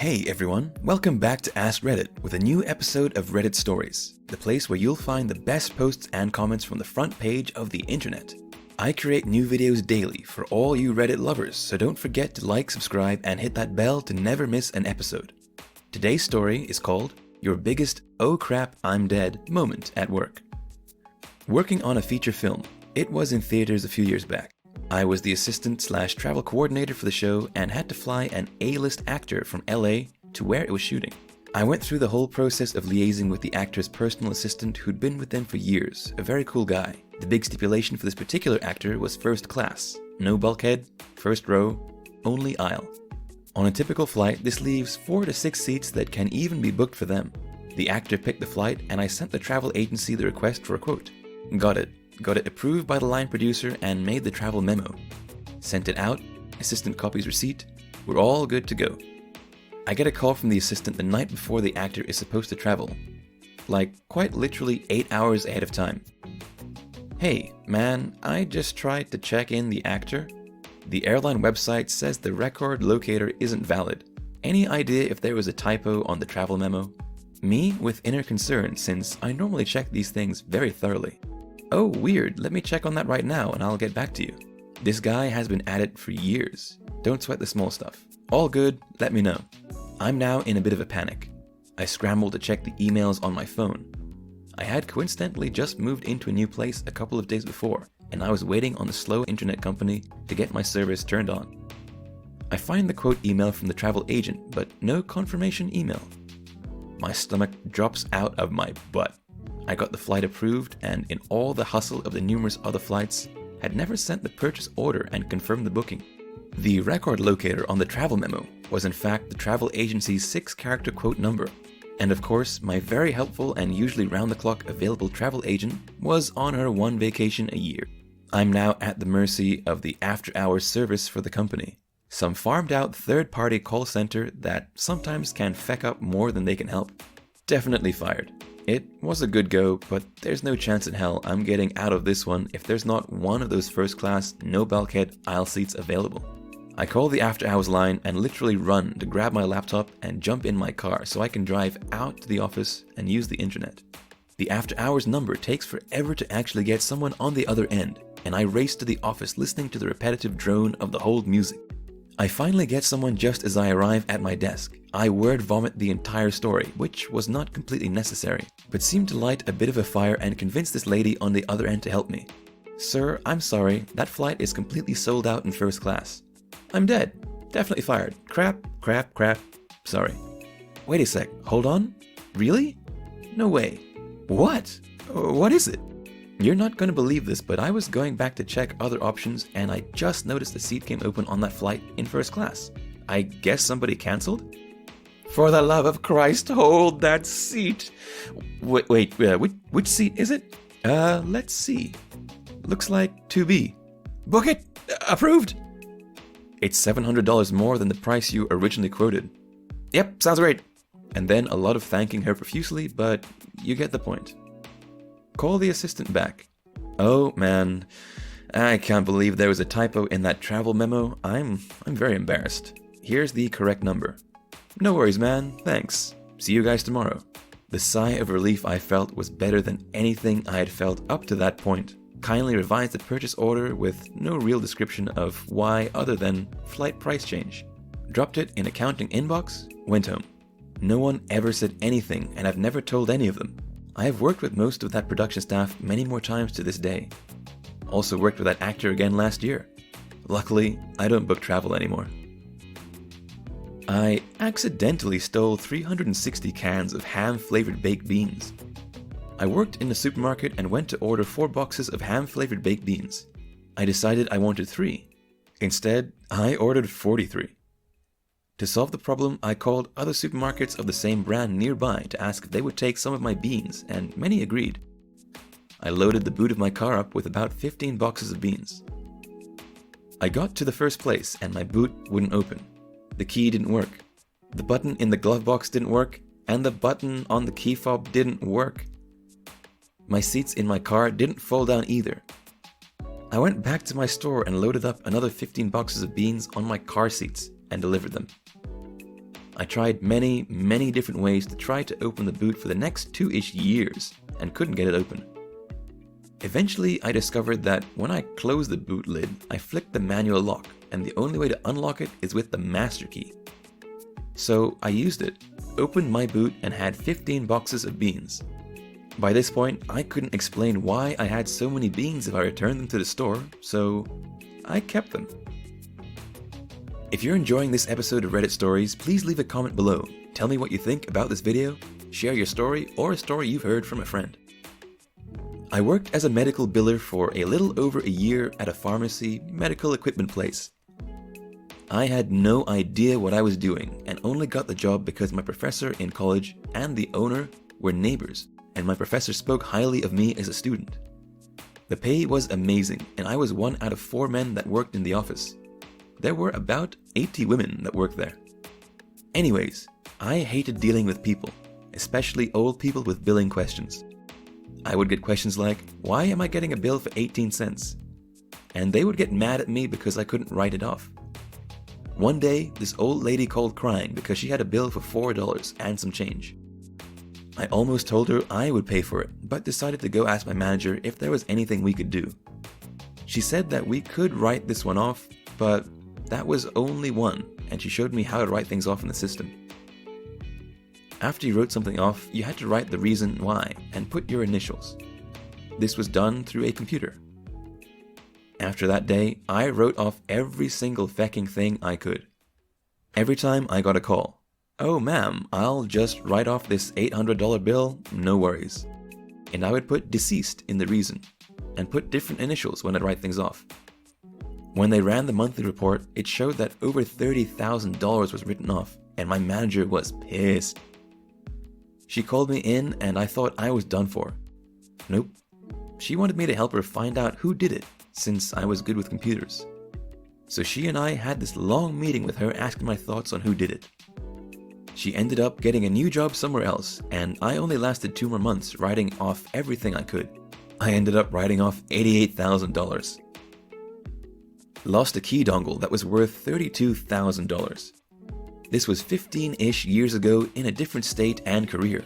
Hey everyone, welcome back to AskReddit with a new episode of Reddit Stories, the place where you'll find the best posts and comments from the front page of the internet. I create new videos daily for all you Reddit lovers, so don't forget to like, subscribe, and hit that bell to never miss an episode. Today's story is called Your Biggest Oh Crap I'm Dead Moment at Work. Working on a feature film, it was in theaters a few years back. I was the assistant/travel coordinator for the show and had to fly an A-list actor from LA to where it was shooting. I went through the whole process of liaising with the actor's personal assistant who'd been with them for years, a very cool guy. The big stipulation for this particular actor was first class. No bulkhead, first row, only aisle. On a typical flight, this leaves 4 to 6 seats that can even be booked for them. The actor picked the flight and I sent the travel agency the request for a quote. Got it approved by the line producer and made the travel memo. Sent it out, assistant copies receipt, we're all good to go. I get a call from the assistant the night before the actor is supposed to travel. Like, quite literally 8 hours ahead of time. Hey, man, I just tried to check in the actor. The airline website says the record locator isn't valid. Any idea if there was a typo on the travel memo? Me with inner concern since I normally check these things very thoroughly. Oh, weird, let me check on that right now and I'll get back to you. This guy has been at it for years. Don't sweat the small stuff. All good, let me know. I'm now in a bit of a panic. I scrambled to check the emails on my phone. I had coincidentally just moved into a new place a couple of days before, and I was waiting on the slow internet company to get my service turned on. I find the quote email from the travel agent, but no confirmation email. My stomach drops out of my butt. I got the flight approved and in all the hustle of the numerous other flights, had never sent the purchase order and confirmed the booking. The record locator on the travel memo was in fact the travel agency's 6-character quote number. And of course, my very helpful and usually round-the-clock available travel agent was on her one vacation a year. I'm now at the mercy of the after-hours service for the company. Some farmed-out third-party call center that sometimes can feck up more than they can help. Definitely fired. It was a good go, but there's no chance in hell I'm getting out of this one if there's not one of those first-class, no bulkhead aisle seats available. I call the after-hours line and literally run to grab my laptop and jump in my car so I can drive out to the office and use the internet. The after-hours number takes forever to actually get someone on the other end, and I race to the office listening to the repetitive drone of the hold music. I finally get someone just as I arrive at my desk. I word vomit the entire story, which was not completely necessary, but seemed to light a bit of a fire and convince this lady on the other end to help me. Sir, I'm sorry, that flight is completely sold out in first class. I'm dead. Definitely fired. Crap. Sorry. Wait a sec, hold on? Really? No way. What? What is it? You're not going to believe this, but I was going back to check other options and I just noticed the seat came open on that flight in first class. I guess somebody cancelled? For the love of Christ, hold that seat. Wait, which seat is it? Let's see. Looks like 2B. Book it! Approved! It's $700 more than the price you originally quoted. Yep, sounds great. And then a lot of thanking her profusely, but you get the point. Call the assistant back. Oh man, I can't believe there was a typo in that travel memo. I'm very embarrassed. Here's the correct number. No worries, man. Thanks. See you guys tomorrow. The sigh of relief I felt was better than anything I had felt up to that point. Kindly revised the purchase order with no real description of why other than flight price change. Dropped it in accounting inbox, went home. No one ever said anything and I've never told any of them. I have worked with most of that production staff many more times to this day. Also worked with that actor again last year. Luckily, I don't book travel anymore. I accidentally stole 360 cans of ham-flavored baked beans. I worked in the supermarket and went to order 4 boxes of ham-flavored baked beans. I decided I wanted 3. Instead, I ordered 43. To solve the problem, I called other supermarkets of the same brand nearby to ask if they would take some of my beans, and many agreed. I loaded the boot of my car up with about 15 boxes of beans. I got to the first place and my boot wouldn't open. The key didn't work. The button in the glove box didn't work, and the button on the key fob didn't work. My seats in my car didn't fold down either. I went back to my store and loaded up another 15 boxes of beans on my car seats and delivered them. I tried many different ways to try to open the boot for the next 2-ish years and couldn't get it open. Eventually, I discovered that when I close the boot lid, I flick the manual lock, and the only way to unlock it is with the master key. So I used it, opened my boot, and had 15 boxes of beans. By this point, I couldn't explain why I had so many beans if I returned them to the store, so I kept them. If you're enjoying this episode of Reddit Stories, please leave a comment below. Tell me what you think about this video, share your story or a story you've heard from a friend. I worked as a medical biller for a little over a year at a pharmacy medical equipment place. I had no idea what I was doing and only got the job because my professor in college and the owner were neighbors, and my professor spoke highly of me as a student. The pay was amazing, and I was 1 out of 4 men that worked in the office. There were about 80 women that worked there. Anyways, I hated dealing with people, especially old people with billing questions. I would get questions like, why am I getting a bill for 18 cents? And they would get mad at me because I couldn't write it off. One day, this old lady called crying because she had a bill for $4 and some change. I almost told her I would pay for it, but decided to go ask my manager if there was anything we could do. She said that we could write this one off, but that was only one, and she showed me how to write things off in the system. After you wrote something off, you had to write the reason why and put your initials. This was done through a computer. After that day, I wrote off every single fecking thing I could. Every time I got a call, "Oh ma'am, I'll just write off this $800 bill, no worries." And I would put deceased in the reason, and put different initials when I'd write things off. When they ran the monthly report, it showed that over $30,000 was written off, and my manager was pissed. She called me in and I thought I was done for. Nope. She wanted me to help her find out who did it, since I was good with computers. So she and I had this long meeting with her asking my thoughts on who did it. She ended up getting a new job somewhere else, and I only lasted 2 more months writing off everything I could. I ended up writing off $88,000. Lost a key dongle that was worth $32,000. This was 15-ish years ago in a different state and career.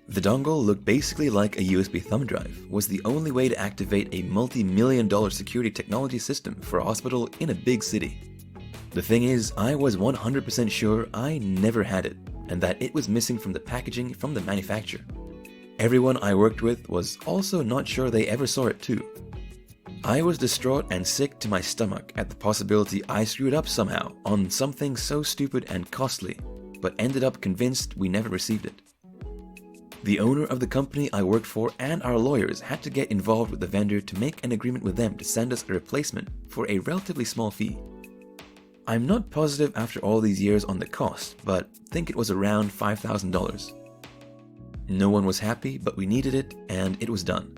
The dongle looked basically like a USB thumb drive, was the only way to activate a multi-million-dollar security technology system for a hospital in a big city. The thing is, I was 100% sure I never had it, and that it was missing from the packaging from the manufacturer. Everyone I worked with was also not sure they ever saw it too. I was distraught and sick to my stomach at the possibility I screwed up somehow on something so stupid and costly, but ended up convinced we never received it. The owner of the company I worked for and our lawyers had to get involved with the vendor to make an agreement with them to send us a replacement for a relatively small fee. I'm not positive after all these years on the cost, but think it was around $5,000. No one was happy, but we needed it, and it was done.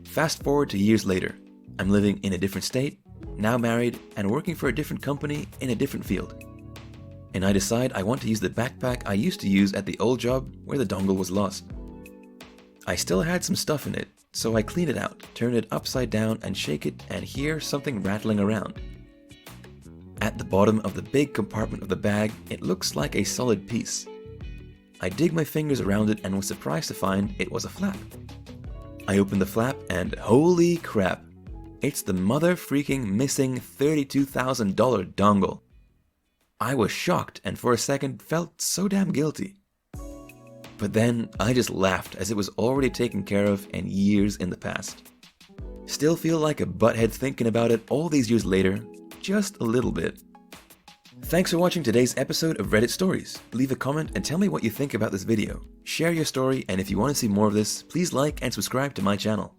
Fast forward to years later, I'm living in a different state, now married, and working for a different company in a different field. And I decide I want to use the backpack I used to use at the old job where the dongle was lost. I still had some stuff in it, so I clean it out, turn it upside down and shake it and hear something rattling around. At the bottom of the big compartment of the bag, it looks like a solid piece. I dig my fingers around it and was surprised to find it was a flap. I open the flap and holy crap, it's the mother-freaking missing $32,000 dongle. I was shocked and for a second felt so damn guilty. But then I just laughed as it was already taken care of and years in the past. Still feel like a butthead thinking about it all these years later, just a little bit. Thanks for watching today's episode of Reddit Stories. Leave a comment and tell me what you think about this video. Share your story, and if you want to see more of this, please like and subscribe to my channel.